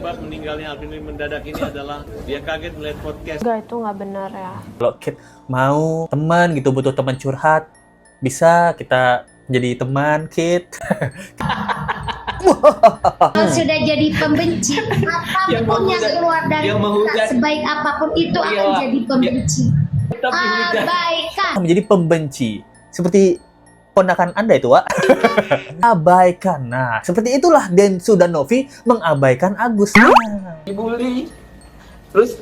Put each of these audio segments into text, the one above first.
Sebab meninggalnya Alvin Lim mendadak ini adalah dia kaget melihat podcast. Enggak, itu nggak benar ya. Kalau Kit mau teman gitu, butuh teman curhat, bisa kita jadi teman, Kit. Kalau sudah jadi pembenci, apapun yang keluar dari kita, sebaik apapun itu akan jadi pembenci. Abaikan. Menjadi pembenci. Seperti ponakan Anda itu, Wak. Abaikan. Nah, seperti itulah Densu dan Novi mengabaikan Agus. Dibully, terus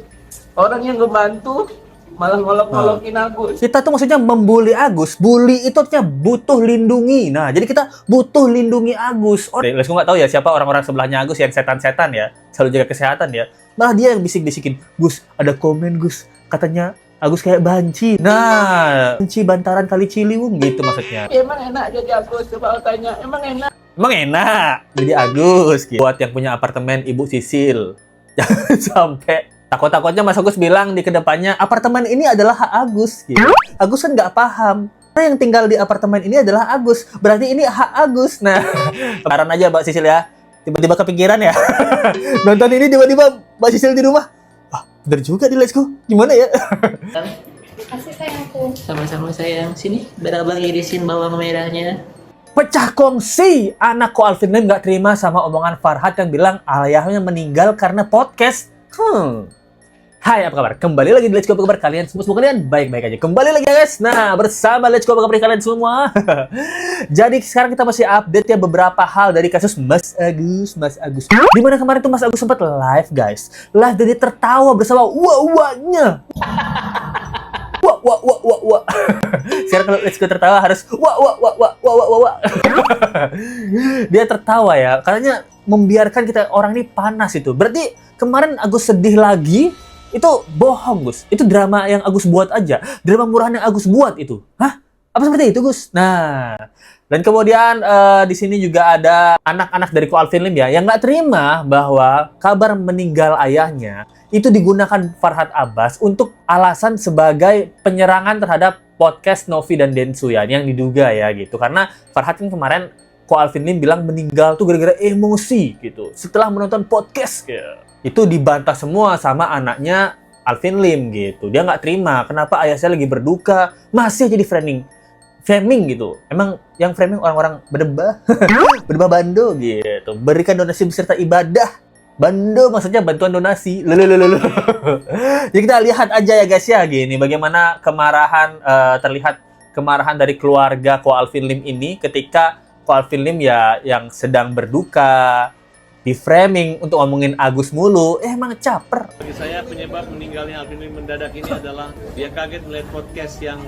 orang yang ngebantu malah ngolok-ngolokin Agus. Kita tuh maksudnya membuli Agus. Bully itu artinya butuh lindungi. Nah, jadi kita butuh lindungi Agus. Let's nggak tahu ya siapa orang-orang sebelahnya Agus yang setan-setan ya. Selalu jaga kesehatan ya. Malah dia yang bisik-bisikin. Gus, ada komen Gus. Katanya Agus kayak banci. Nah, banci bantaran kali Ciliwung gitu maksudnya. Emang enak jadi Agus, coba tanya. Emang enak. Emang enak jadi Agus gitu. Buat yang punya apartemen Ibu Sisil. Jangan sampai takut-takutnya Mas Agus bilang di kedepannya apartemen ini adalah hak Agus gitu. Agus kan nggak paham. Karena yang tinggal di apartemen ini adalah Agus. Berarti ini hak Agus. Nah, saran aja Mbak Sisil ya. Tiba-tiba kepikiran ya. Nonton ini tiba-tiba Mbak Sisil di rumah. Ah, bener juga di Let's Go. Gimana ya? Kasih sayangku. Sama-sama sayang. Sini, biar abang irisin bawang merahnya. Pecah kongsi. Anak Ko Alvin Lim nggak terima sama omongan Farhad yang bilang ayahnya meninggal karena podcast. Hai, apa kabar? Kembali lagi di Let's Go, apa kabar kalian semua kalian? Baik-baik aja. Kembali lagi guys. Nah, bersama Let's Go, apa kabar kalian semua? Jadi sekarang kita masih update ya beberapa hal dari kasus Mas Agus. Dimana kemarin tuh Mas Agus sempat live guys. Live dan dia tertawa bersama wah-wahnya. Wah. Sekarang kalau Let's Go tertawa harus wah. Dia tertawa ya. Katanya membiarkan kita orang ini panas itu. Berarti kemarin Agus sedih lagi. Itu bohong, Gus. Itu drama yang Agus buat aja. Drama murahan yang Agus buat itu. Hah? Apa seperti itu, Gus? Nah, dan kemudian di sini juga ada anak-anak dari Ko Alvin Lim ya, yang nggak terima bahwa kabar meninggal ayahnya itu digunakan Farhad Abbas untuk alasan sebagai penyerangan terhadap podcast Novi dan Densu ya, yang diduga ya gitu. Karena Farhad kan kemarin Ko Alvin Lim bilang meninggal tuh gara-gara emosi gitu. Setelah menonton podcast ya. Itu dibantah semua sama anaknya Alvin Lim gitu. Dia nggak terima kenapa ayah saya lagi berduka masih jadi framing gitu. Emang yang framing orang-orang berdebah berdebah bando gitu. Berikan donasi beserta ibadah. Bando maksudnya bantuan donasi. Jadi kita lihat aja ya guys ya gini bagaimana kemarahan terlihat kemarahan dari keluarga Ko Alvin Lim ini ketika Ko Alvin Lim ya yang sedang berduka di framing untuk ngomongin Agus mulu, emang caper. Bagi saya penyebab meninggalnya Alvin Lim mendadak ini adalah dia kaget melihat podcast yang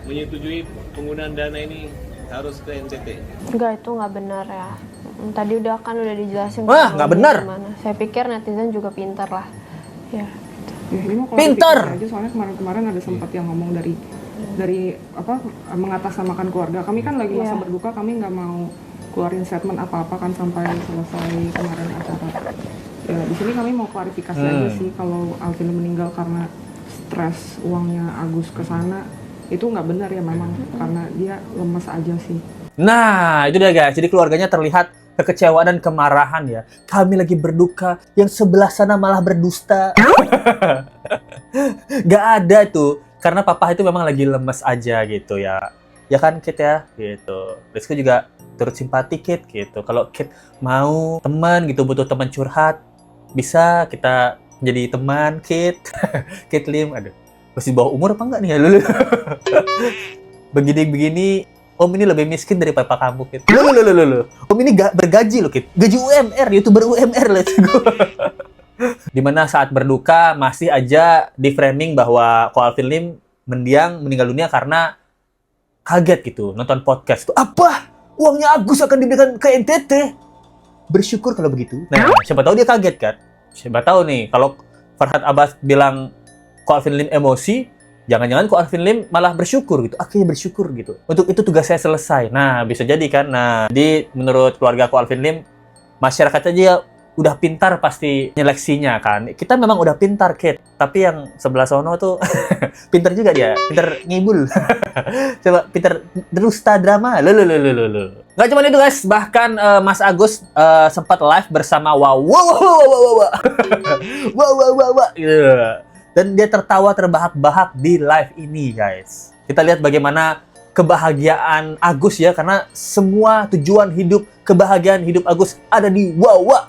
menyetujui penggunaan dana ini harus ke NTT. Enggak, itu nggak benar ya. Tadi udah dijelasin. Wah, nggak benar. Gimana. Saya pikir netizen juga pintar lah. Ya. Ya, ini mau Pintar. aja soalnya kemarin ada sempat yang ngomong dari apa mengatasnamakan keluarga. Kami kan lagi masa berduka, kami nggak mau keluarin statement apa-apa kan sampai selesai kemarin acara. Ya, di sini kami mau klarifikasi aja sih kalau Alvin meninggal karena stres uangnya Agus ke sana itu nggak benar ya memang karena dia lemes aja sih. Nah, itu dia guys. Jadi keluarganya terlihat kekecewaan dan kemarahan ya. Kami lagi berduka, yang sebelah sana malah berdusta. Gak ada tuh. Karena papa itu memang lagi lemes aja gitu ya. Ya kan Kit ya? Gitu. Rizky juga turut simpati Kit gitu. Kalau Kit mau teman gitu, butuh teman curhat, bisa kita jadi teman Kit. Kit Lim, aduh. Masih bawah umur apa enggak nih ya? Begini-begini, Om ini lebih miskin dari papa kamu, Kit. Om ini bergaji loh, Kit. Gaji UMR, YouTuber UMR, let's go. Dimana saat berduka masih aja di framing bahwa Ko Alvin Lim meninggal dunia karena kaget gitu nonton podcast itu. Apa? Uangnya Agus akan diberikan ke NTT? Bersyukur kalau begitu. Nah, siapa tahu dia kaget kan? Siapa tahu nih kalau Farhad Abbas bilang Ko Alvin Lim emosi, jangan-jangan Ko Alvin Lim malah bersyukur gitu. Akhirnya bersyukur gitu. Untuk itu tugas saya selesai. Nah, bisa jadi kan. Nah, menurut keluarga Ko Alvin Lim, masyarakat aja udah pintar pasti nyeleksinya kan. Kita memang udah pintar, Kit. Tapi yang sebelah sono tuh pintar juga dia. Pintar ngibul. Coba pintar dusta drama. Gak cuma itu guys, bahkan Mas Agus sempat live bersama Wawa. Dan dia tertawa terbahak-bahak di live ini guys. Kita lihat bagaimana kebahagiaan Agus ya, karena semua tujuan hidup, kebahagiaan hidup Agus ada di Wawa.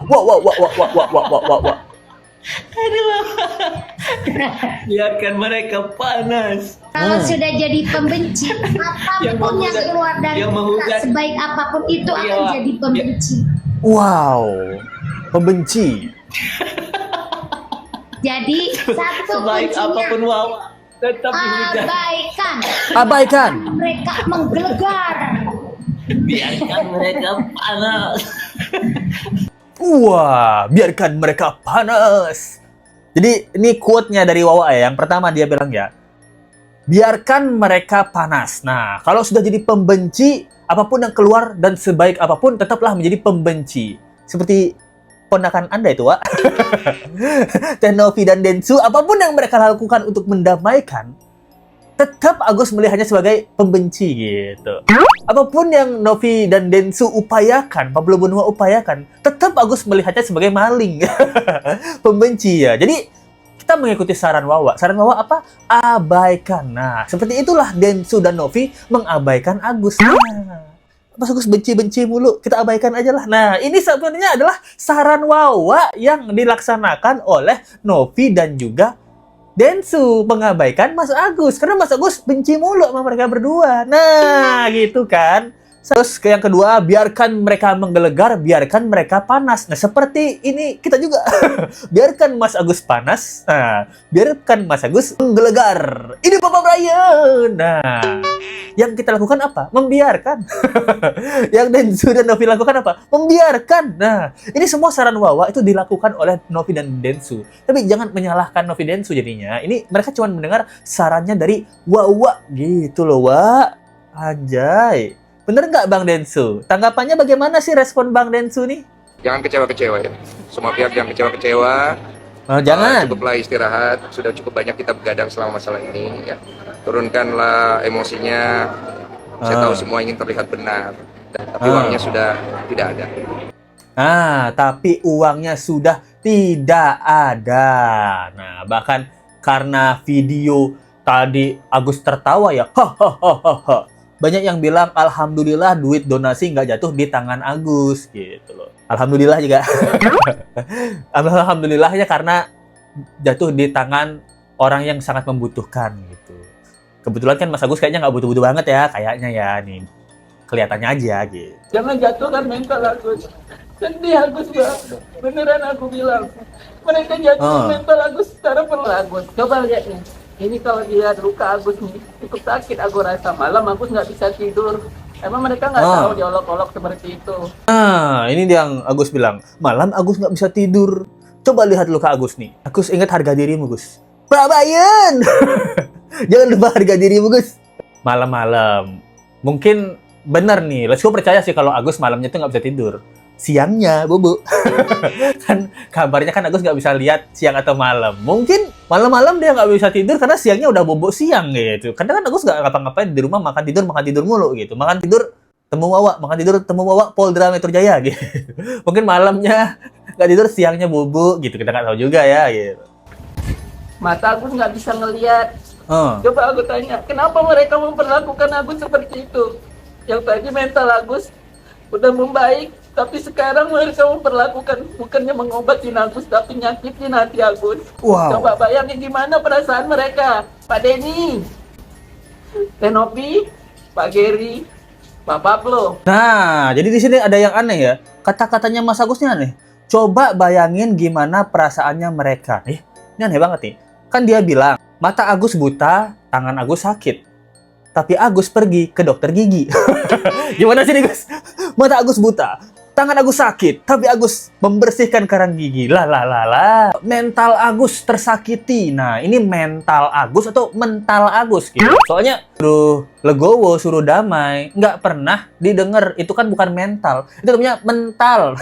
Wawa. Biarkan mereka panas. Kalau sudah jadi pembenci, apapun yang keluar dari kita, sebaik apapun itu akan jadi pembenci. Wow, pembenci. Jadi satu Sebaik apapun kuncinya, Wawa tetap dihujat. Abaikan. Mereka menggelegar. Biarkan mereka panas. Wah, biarkan mereka panas. Jadi ini quote-nya dari Wawa ya. Yang pertama dia bilang ya, biarkan mereka panas. Nah, kalau sudah jadi pembenci, apapun yang keluar dan sebaik apapun tetaplah menjadi pembenci. Seperti ponakan Anda itu, Wak. Teh Novi dan Densu, apapun yang mereka lakukan untuk mendamaikan, tetap Agus melihatnya sebagai pembenci gitu. Apapun yang Novi dan Densu upayakan, Pablo Bonua upayakan, tetap Agus melihatnya sebagai maling. Pembenci ya. Jadi kita mengikuti saran Wawa. Saran Wawa apa? Abaikan. Nah, seperti itulah Densu dan Novi mengabaikan Agus. Nah, Mas Agus benci-benci mulu, kita abaikan aja lah. Nah, ini sebenarnya adalah saran Wawa yang dilaksanakan oleh Novi dan juga Densu, mengabaikan Mas Agus. Karena Mas Agus benci mulu sama mereka berdua. Nah, gitu kan. Terus yang kedua, biarkan mereka menggelegar, biarkan mereka panas. Nah, seperti ini kita juga. Biarkan Mas Agus panas. Nah, biarkan Mas Agus menggelegar. Ini Bapak Brian. Nah, yang kita lakukan apa? Membiarkan. Yang Densu dan Novi lakukan apa? Membiarkan. Nah, ini semua saran Wawa itu dilakukan oleh Novi dan Densu. Tapi jangan menyalahkan Novi Densu jadinya. Ini mereka cuma mendengar sarannya dari Wawa gitu loh, Wak. Anjay. Bener nggak Bang Densu? Tanggapannya bagaimana sih respon Bang Densu nih? Jangan kecewa-kecewa ya. Semua pihak jangan kecewa-kecewa. Oh, jangan. Cukuplah istirahat. Sudah cukup banyak kita begadang selama masalah ini. Ya. Turunkanlah emosinya. Saya tahu semua ingin terlihat benar. Tapi uangnya sudah tidak ada. Tapi uangnya sudah tidak ada. Nah, bahkan karena video tadi Agus tertawa ya. Banyak yang bilang alhamdulillah duit donasi nggak jatuh di tangan Agus gitu loh. Alhamdulillah juga. Alhamdulillahnya karena jatuh di tangan orang yang sangat membutuhkan gitu. Kebetulan kan Mas Agus kayaknya nggak butuh-butuh banget ya, kayaknya ya nih. Kelihatannya aja gitu. Jangan jatuhkan mental Agus. Sedih Agus, Bang. Beneran aku bilang. Mereka jatuh mental Agus secara perlu Agus. Coba lihat nih. Ini kalau dia luka Agus nih, cukup sakit aku rasa. Malam Agus nggak bisa tidur. Emang mereka nggak tahu diolok-olok seperti itu. Ini yang Agus bilang. Malam Agus nggak bisa tidur. Coba lihat luka Agus nih. Agus ingat harga dirimu, Gus. Prabayan! Jangan lupa harga dirimu, Gus. Malam-malam. Mungkin benar nih. Let's percaya sih kalau Agus malamnya tuh nggak bisa tidur. Siangnya, Bobo. Kan kabarnya kan Agus nggak bisa lihat siang atau malam. Mungkin malam-malam dia nggak bisa tidur karena siangnya udah bobo siang gitu. Karena kan Agus nggak ngapa-ngapain di rumah, makan tidur mulu gitu. Makan tidur temu Wawa, makan tidur temu Wawa, Polda Metro Jaya gitu. Mungkin malamnya nggak tidur, siangnya bobo gitu. Kita nggak tahu juga ya gitu. Mata Agus nggak bisa ngelihat. Coba aku tanya, kenapa mereka memperlakukan Agus seperti itu? Yang tadi mental Agus udah membaik, tapi sekarang mereka memperlakukan bukannya mengobati Agus, tapi nyakitin hati Agus. Wow. Coba bayangin gimana perasaan mereka. Pak Denny, Tenopi, Pak Geri, Pak Pablo. Nah, jadi di sini ada yang aneh ya. Kata-katanya Mas Agusnya aneh. Coba bayangin gimana perasaannya mereka. Ini aneh banget nih. Kan dia bilang, mata Agus buta, tangan Agus sakit. Tapi Agus pergi ke dokter gigi. Gimana sih nih, Gus? Mata Agus buta, tangan Agus sakit, tapi Agus membersihkan karang gigi. Lah. Mental Agus tersakiti. Nah, ini mental Agus atau mental Agus gitu. Soalnya suruh legowo, suruh damai, nggak pernah didengar. Itu kan bukan mental. Itu namanya mental.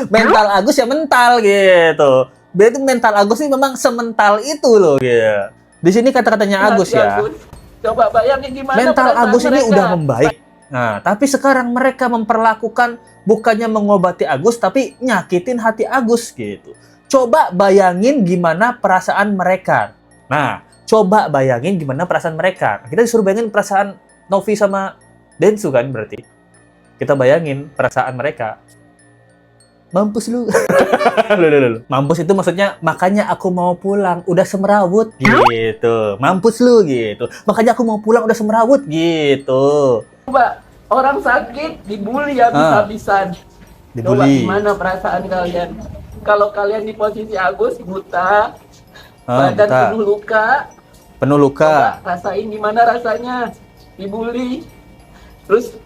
Mental Agus ya mental gitu. Berarti mental Agus ini memang semental itu loh gitu. Di sini kata-katanya Agus ya. Coba bayangin gimana Mental perasaan Agus ini mereka. udah membaik. Nah, tapi sekarang mereka memperlakukan bukannya mengobati Agus, tapi nyakitin hati Agus gitu. Coba bayangin gimana perasaan mereka. Nah, coba bayangin gimana perasaan mereka. Kita disuruh bayangin perasaan Novi sama Densu kan berarti. Kita bayangin perasaan mereka. Mampus lu. Loh. Mampus itu maksudnya makanya aku mau pulang udah semrawut gitu. Mampus lu gitu. Makanya aku mau pulang udah semrawut gitu. Coba orang sakit dibully habis-habisan. Coba Dibully. gimana perasaan kalian? Kalau kalian di posisi Agus buta, badan buta. penuh luka, Penuh luka. coba rasain gimana rasanya dibully. Terus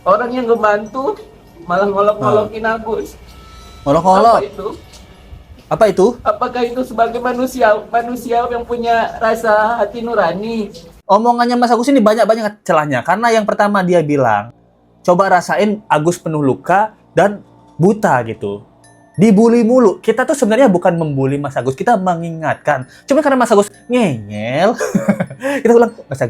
orang yang ngebantu malah ngolok-ngolokin Agus. Ngolok-ngolok. Apa itu? Apa itu? Apakah itu sebagai manusia yang punya rasa hati nurani? Omongannya Mas Agus ini banyak celahnya. Karena yang pertama dia bilang, coba rasain Agus penuh luka dan buta gitu. Dibully mulu. Kita tuh sebenarnya bukan membuli Mas Agus, kita mengingatkan. Cuma karena Mas Agus ngeyel, kita bilang, Mas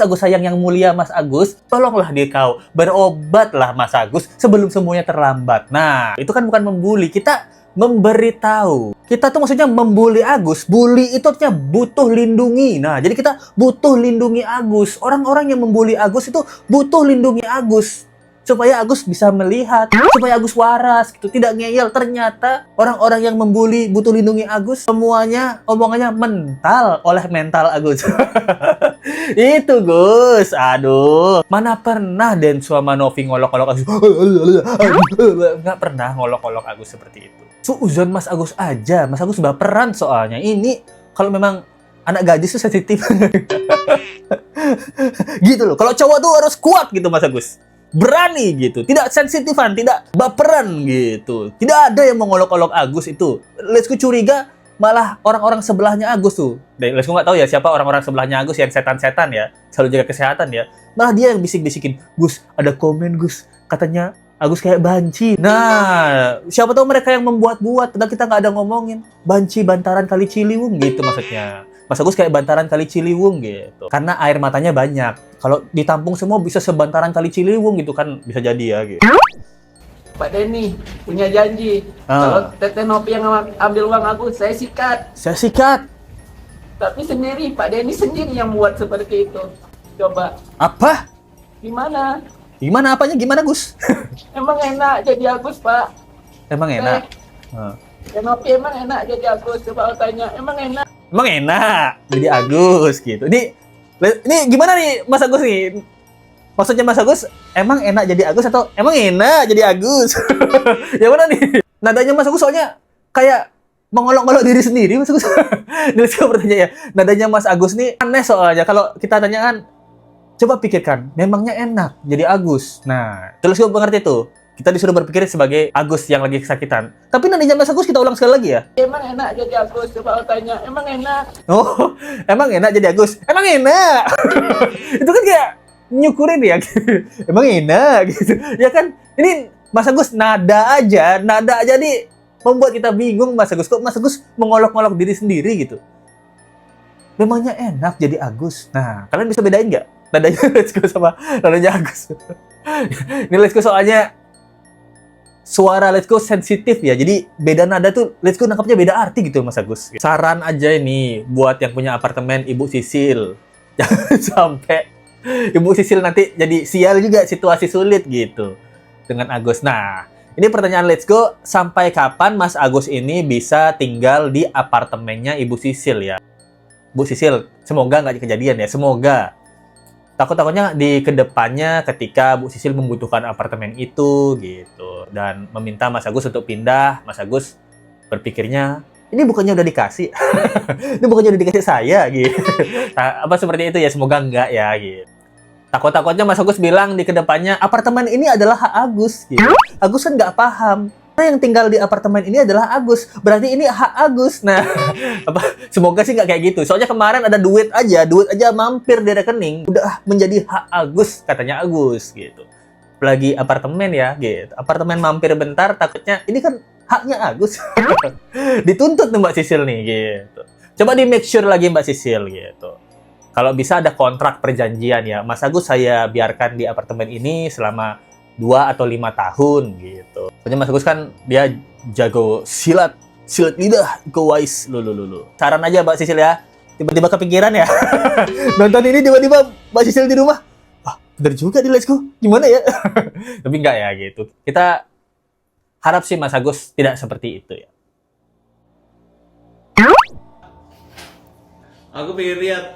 Agus sayang yang mulia Mas Agus, tolonglah dia kau, berobatlah Mas Agus sebelum semuanya terlambat. Nah, itu kan bukan membuli, kita memberitahu. Kita tuh maksudnya membuli Agus. Bully itu artinya butuh lindungi. Nah, jadi kita butuh lindungi Agus. Orang-orang yang membuli Agus itu butuh lindungi Agus. Supaya Agus bisa melihat, supaya Agus waras gitu, tidak ngeyel. Ternyata orang-orang yang membuli butuh lindungi Agus, semuanya omongannya mental oleh mental Agus. Itu Gus, aduh, mana pernah Densu sama Novi ngolok-ngolok Agus. Nggak pernah ngolok-ngolok Agus seperti itu. Suuzon Mas Agus aja, Mas Agus baperan soalnya. Ini kalau memang anak gadis tuh sensitif. Gitu loh, kalau cowok tuh harus kuat gitu Mas Agus. Berani gitu, tidak sensitifan, tidak baperan gitu. Tidak ada yang mengolok-olok Agus itu. Lesku curiga malah orang-orang sebelahnya Agus tuh. Lesku nggak tahu ya siapa orang-orang sebelahnya Agus yang setan-setan ya, selalu jaga kesehatan ya. Malah dia yang bisik-bisikin, Gus, ada komen Gus, katanya Agus kayak banci. Nah, siapa tahu mereka yang membuat-buat, padahal kita nggak ada ngomongin. Banci bantaran kali Ciliwung gitu maksudnya. Mas Agus kayak bantaran kali Ciliwung gitu. Karena air matanya banyak. Kalau ditampung semua bisa sebantaran kali Ciliwung gitu kan, bisa jadi ya gitu. Pak Denny punya janji. Kalau Tete Novi yang ambil uang Agus, saya sikat. Saya sikat. Tapi sendiri, Pak Denny sendiri yang buat seperti itu. Coba. Apa? Gimana? Gimana apanya? Gimana Gus? Emang enak jadi Agus, Pak? Emang enak? Tete Novi emang enak jadi Agus? Coba tanya, emang enak? Emang enak jadi Agus gitu. Ini gimana nih Mas Agus nih? Maksudnya Mas Agus emang enak jadi Agus atau emang enak jadi Agus? Yang mana nih? Nadanya Mas Agus soalnya kayak mengolok-olok diri sendiri Mas Agus. Ini saya bertanya ya. Nadanya Mas Agus nih aneh soalnya. Kalau kita tanyakan, coba pikirkan, memangnya enak jadi Agus. Nah, terus gue mengerti tuh. Kita disuruh berpikir sebagai Agus yang lagi kesakitan. Tapi nantinya Mas Agus kita ulang sekali lagi ya. Emang enak jadi Agus? Coba tanya, emang enak? Oh, emang enak jadi Agus? Emang enak. Itu kan kayak nyukurin ya. Emang enak gitu. Ya kan? Ini Mas Agus nada aja nih membuat kita bingung Mas Agus. Kok Mas Agus mengolok-olok diri sendiri gitu? Memangnya enak jadi Agus? Nah, kalian bisa bedain nggak? Nadanya Let's Go sama nadanya Agus. Ini Let's Go soalnya suara Let's Go sensitif ya. Jadi beda nada tuh Let's Go nangkapnya beda arti gitu Mas Agus. Saran aja ini buat yang punya apartemen Ibu Sisil. Jangan sampai Ibu Sisil nanti jadi sial juga situasi sulit gitu dengan Agus. Nah, ini pertanyaan Let's Go, sampai kapan Mas Agus ini bisa tinggal di apartemennya Ibu Sisil ya? Bu Sisil, semoga nggak kejadian ya, semoga. Takut-takutnya di kedepannya ketika Bu Sisil membutuhkan apartemen itu gitu dan meminta Mas Agus untuk pindah, Mas Agus berpikirnya ini bukannya udah dikasih, ini bukannya udah dikasih saya gitu. Nah, apa seperti itu ya, semoga enggak ya gitu. Takut-takutnya Mas Agus bilang di kedepannya apartemen ini adalah hak Agus gitu. Agus kan nggak paham. Karena yang tinggal di apartemen ini adalah Agus, berarti ini hak Agus. Nah, semoga sih nggak kayak gitu. Soalnya kemarin ada duit aja mampir di rekening, udah menjadi hak Agus, katanya Agus gitu. Apalagi apartemen ya, gitu. Apartemen mampir bentar, takutnya ini kan haknya Agus. Dituntut nih Mbak Sisil nih, gitu. Coba di make sure lagi Mbak Sisil, gitu. Kalau bisa ada kontrak perjanjian ya. Mas Agus saya biarkan di apartemen ini selama 2 atau 5 tahun gitu. Soalnya Mas Agus kan dia jago silat lidah, go wise. Saran aja Mbak Sisil ya. Tiba-tiba kepikiran ya. Nonton ini tiba-tiba Mbak Sisil di rumah. Wah, bener juga di Let's Go. Gimana ya? Tapi enggak ya gitu. Kita harap sih Mas Agus tidak seperti itu ya. Aku pengen lihat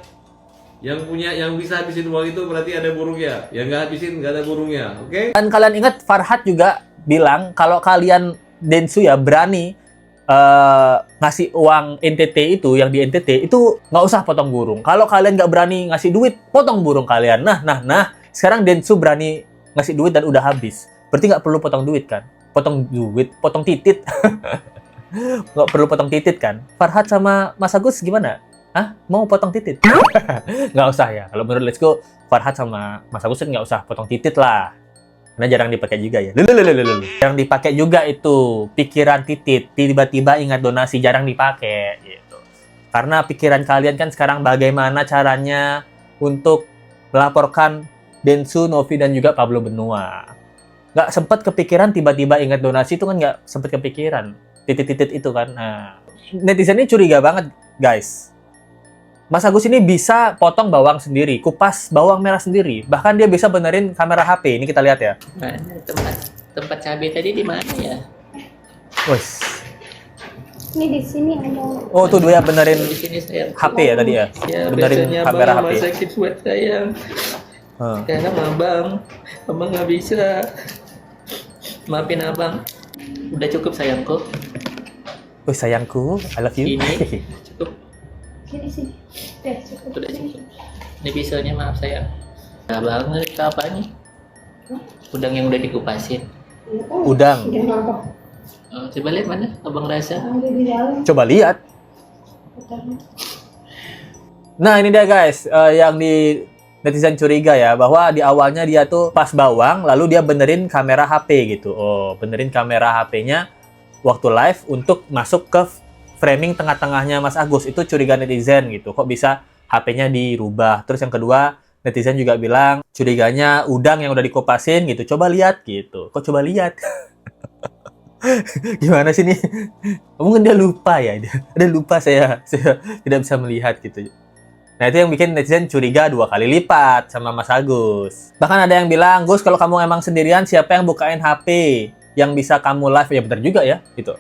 yang bisa habisin uang itu berarti ada burungnya. Yang nggak habisin nggak ada burungnya. Oke? Dan kalian ingat Farhad juga bilang kalau kalian Densu ya berani ngasih uang NTT itu, yang di NTT itu nggak usah potong burung. Kalau kalian nggak berani ngasih duit, potong burung kalian. Nah. Sekarang Densu berani ngasih duit dan udah habis. Berarti nggak perlu potong duit kan? Potong duit, potong titit. Nggak perlu potong titit kan? Farhad sama Mas Agus gimana? Hah? Mau potong titit? Nggak usah ya. Kalau menurut Let's Go, Farhad sama Mas Agus nggak usah potong titit lah. Karena jarang dipakai juga ya. Jarang dipakai juga itu pikiran titit. Tiba-tiba ingat donasi, jarang dipakai gitu. Karena pikiran kalian kan sekarang bagaimana caranya untuk melaporkan Densu, Novi, dan juga Pablo Benua. Nggak sempat kepikiran tiba-tiba ingat donasi itu kan nggak sempat kepikiran. Titit-titit itu kan. Nah, netizen ini curiga banget guys. Mas Agus ini bisa potong bawang sendiri, kupas bawang merah sendiri. Bahkan dia bisa benerin kamera HP. Ini kita lihat ya. Mana tempat cabai tadi di mana ya? Wes. Ini di sini ada. Oh, tuh dia benerin Di sini saya. HP ya tadi ya. Ya, Benerin biasanya kamera abang HP. masakin buat saya. Sekarang abang nggak bisa. Maafin abang. Udah cukup sayangku. Oh sayangku, I love you. Ini cukup. Sini sini. Cukup. Udah cukup. Ini pisaunya maaf sayang. Nah banget apa nih? Udang yang udah dikupasin. Udang. Oh, coba lihat mana abang rasa. Coba lihat. Nah ini dia guys, yang di netizen curiga ya, bahwa di awalnya dia tuh pas bawang, lalu dia benerin kamera HP gitu. Oh, benerin kamera HP-nya waktu live untuk masuk ke framing tengah-tengahnya Mas Agus. Itu curiga netizen gitu. Kok bisa HP-nya dirubah? Terus yang kedua, netizen juga bilang curiganya udang yang udah dikupasin gitu. Coba lihat gitu. Kok coba lihat? Gimana sih nih? Mungkin dia lupa ya. Dia lupa saya tidak bisa melihat gitu. Nah itu yang bikin netizen curiga 2 kali lipat sama Mas Agus. Bahkan ada yang bilang, Gus kalau kamu emang sendirian siapa yang bukain HP yang bisa kamu live? Ya benar juga ya gitu.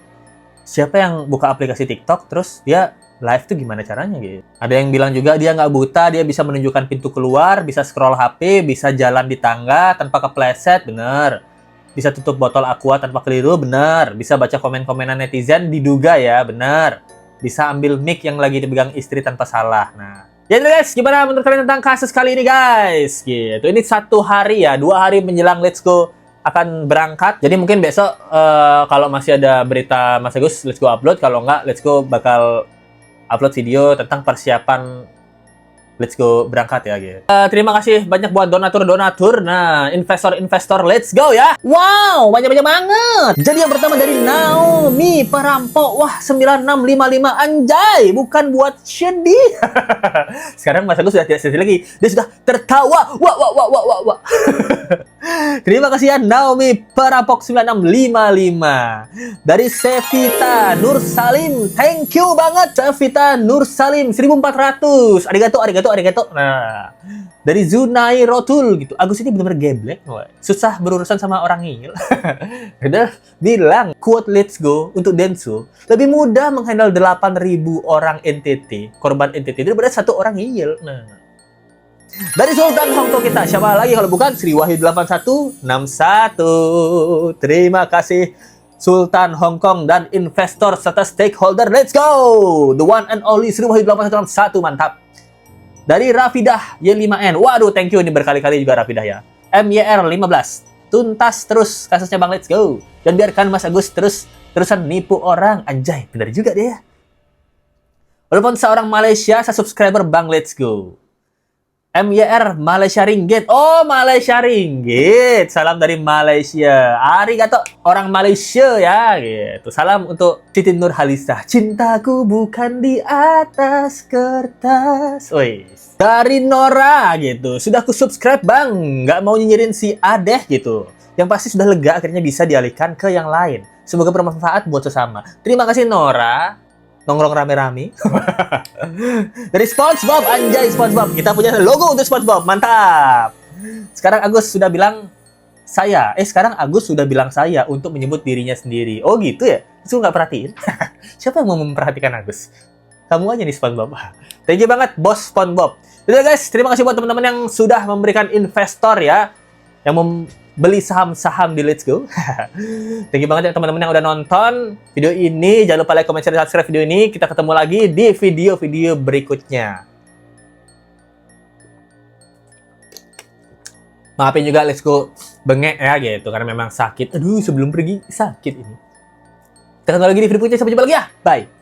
Siapa yang buka aplikasi TikTok terus dia live tuh gimana caranya gitu. Ada yang bilang juga dia nggak buta, dia bisa menunjukkan pintu keluar, bisa scroll HP, bisa jalan di tangga tanpa kepleset, bener. Bisa tutup botol aqua tanpa keliru, bener. Bisa baca komen-komenan netizen, diduga ya, bener. Bisa ambil mic yang lagi dipegang istri tanpa salah. Nah, ya guys, gimana menurut kalian tentang kasus kali ini guys? Gitu. Ini 1 hari ya, 2 hari menjelang Let's Go akan berangkat. Jadi mungkin besok kalau masih ada berita Mas Agus, Let's Go upload. Kalau nggak, Let's Go bakal upload video tentang persiapan Let's Go berangkat ya gitu. Terima kasih banyak buat donatur. Nah, investor Let's Go ya. Wow, banyak banget. Jadi yang pertama dari Naomi Perampok. Wah, 9655 anjay, bukan buat sedih. Sekarang Mas Agus sudah tidak sedih lagi. Dia sudah tertawa. Wah. Terima kasih ya Naomi Perampok 9655. Dari Sevita Nur Salim. Thank you banget Sevita Nur Salim 1400. Arigato. Nah, dari Zunai Rotul gitu. Agus ini benar-benar geblek, susah berurusan sama orang ngil. Udah bilang quote Let's Go untuk Densu lebih mudah menghandle 8.000 orang NTT, korban NTT daripada 1 orang ngil. Nah, dari Sultan Hongkong kita siapa lagi kalau bukan Sri Wahyu 8161. Terima kasih Sultan Hongkong dan investor serta stakeholder Let's Go. The one and only Sri Wahyu 8161, mantap. Dari Rafidah Y5N. Waduh, thank you ini berkali-kali juga Rafidah ya. MYR 15. Tuntas terus kasusnya Bang Let's Go. Dan biarkan Mas Agus terusan nipu orang. Anjay, benar juga dia. Walaupun seorang Malaysia, saya subscriber Bang Let's Go. MYR Malaysia Ringgit. Oh, Malaysia Ringgit. Salam dari Malaysia. Arigato orang Malaysia ya gitu. Salam untuk Siti Nurhalisa. Cintaku bukan di atas kertas. Woi. Dari Nora gitu. Sudah ku subscribe, Bang. Nggak mau nyinyirin si Adeh gitu. Yang pasti sudah lega, akhirnya bisa dialihkan ke yang lain. Semoga bermanfaat buat sesama. Terima kasih Nora. Nongkrong rame-rame. Dari SpongeBob, anjay SpongeBob. Kita punya logo untuk SpongeBob, mantap. Sekarang Agus sudah bilang sekarang Agus sudah bilang saya untuk menyebut dirinya sendiri. Oh gitu ya? Itu nggak perhatiin? Siapa yang mau memperhatikan Agus? Kamu aja nih SpongeBob. Thank you banget, Bos SpongeBob. Udah guys, terima kasih buat teman-teman yang sudah memberikan investor ya. Yang beli saham-saham di Let's Go. Thank you banget ya teman-teman yang udah nonton video ini. Jangan lupa like, comment, share, dan subscribe video ini. Kita ketemu lagi di video-video berikutnya. Maafin juga Let's Go bengek ya gitu. Karena memang sakit. Aduh, sebelum pergi sakit ini. Kita ketemu lagi di video berikutnya. Sampai jumpa lagi ya. Bye.